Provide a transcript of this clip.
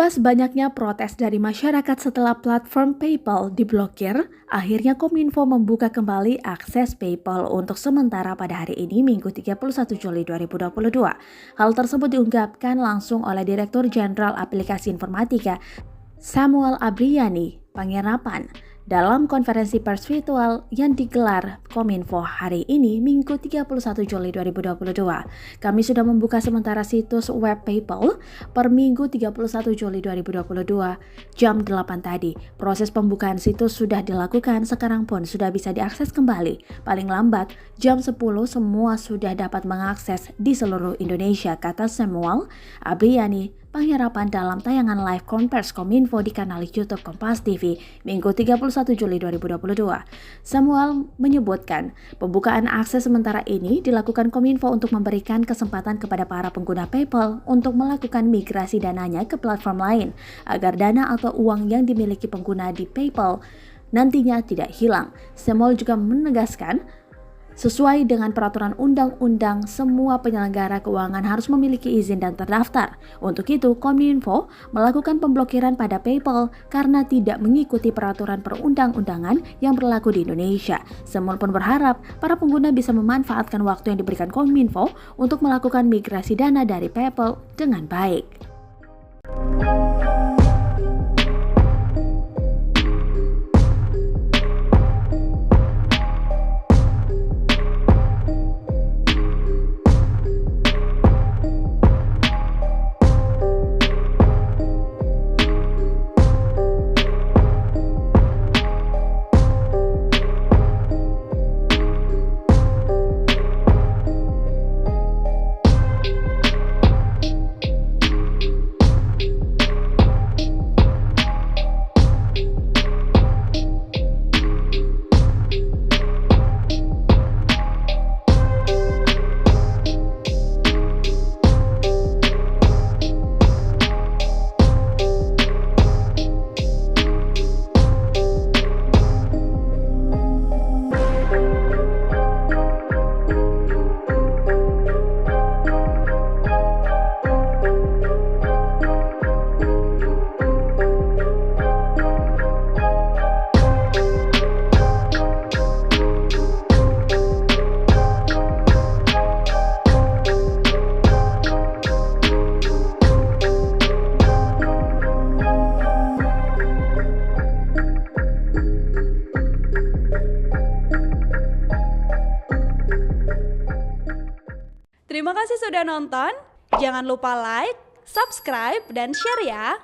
Imbas banyaknya protes dari masyarakat setelah platform PayPal diblokir, akhirnya Kominfo membuka kembali akses PayPal untuk sementara pada hari ini Minggu 31 Juli 2022. Hal tersebut diungkapkan langsung oleh Direktur Jenderal Aplikasi Informatika Samuel Abriani Panggerapan dalam konferensi pers virtual yang digelar Kominfo hari ini Minggu 31 Juli 2022. Kami sudah membuka sementara situs web PayPal per Minggu 31 Juli 2022 jam 8 tadi. Proses pembukaan situs sudah dilakukan, sekarang pun sudah bisa diakses kembali. Paling lambat jam 10 semua sudah dapat mengakses di seluruh Indonesia, kata Samuel Abriani Panggerapan dalam tayangan live konvers Kominfo di kanal YouTube Kompas TV Minggu 31 Juli 2022. Samuel menyebutkan pembukaan akses sementara ini dilakukan Kominfo untuk memberikan kesempatan kepada para pengguna PayPal untuk melakukan migrasi dananya ke platform lain agar dana atau uang yang dimiliki pengguna di PayPal nantinya tidak hilang. Samuel juga menegaskan sesuai dengan peraturan undang-undang, semua penyelenggara keuangan harus memiliki izin dan terdaftar. Untuk itu, Kominfo melakukan pemblokiran pada PayPal karena tidak mengikuti peraturan perundang-undangan yang berlaku di Indonesia. Samuel pun berharap para pengguna bisa memanfaatkan waktu yang diberikan Kominfo untuk melakukan migrasi dana dari PayPal dengan baik. Terima kasih sudah nonton. Jangan lupa like, subscribe, dan share ya.